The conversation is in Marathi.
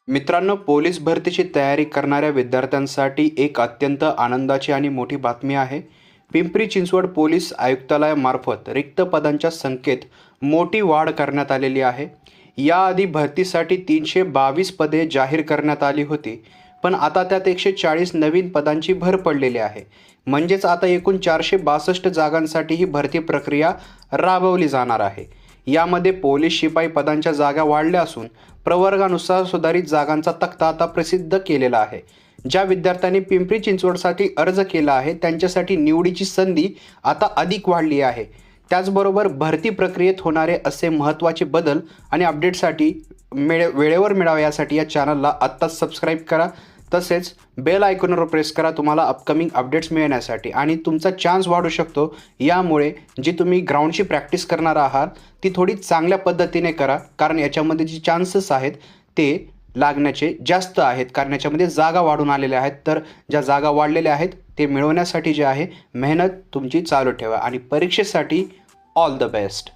मित्रांनो, पोलीस भरतीची तयारी करणाऱ्या विद्यार्थ्यांसाठी एक अत्यंत आनंदाची आणि मोठी बातमी आहे. पिंपरी चिंचवड पोलीस आयुक्तालयामार्फत रिक्त पदांच्या संख्येत मोठी वाढ करण्यात आलेली आहे. याआधी भरतीसाठी 322 पदे जाहीर करण्यात आली होती, पण आता त्यात 140 नवीन पदांची भर पडलेली आहे. म्हणजेच आता एकूण 462 जागांसाठी ही भरती प्रक्रिया राबवली जाणार आहे. यामध्ये पोलीस शिपाई पदांच्या जागा वाढल्या असून प्रवर्गानुसार सुधारित जागांचा तक्ता आता प्रसिद्ध केलेला आहे. ज्या विद्यार्थ्यांनी पिंपरी चिंचवडसाठी अर्ज केला आहे त्यांच्यासाठी निवडीची संधी आता अधिक वाढली आहे. त्याचबरोबर भरती प्रक्रियेत होणारे असे महत्त्वाचे बदल आणि अपडेटसाठी वेळेवर मिळावे यासाठी या चॅनलला आत्ताच सबस्क्राईब करा. तसेच बेल आयकॉनवर प्रेस करा तुम्हाला अपकमिंग अपडेट्स मिळण्यासाठी आणि तुमचा चान्स वाढू शकतो. यामुळे जी तुम्ही ग्राउंडची प्रॅक्टिस करणार आहात ती थोडी चांगल्या पद्धतीने करा, कारण याच्यामध्ये जे चान्सेस आहेत ते लागण्याचे जास्त आहेत, कारण याच्यामध्ये जागा वाढून आलेल्या आहेत. तर ज्या जागा वाढलेल्या आहेत ते मिळवण्यासाठी जे आहे मेहनत तुमची चालू ठेवा आणि परीक्षेसाठी ऑल द बेस्ट.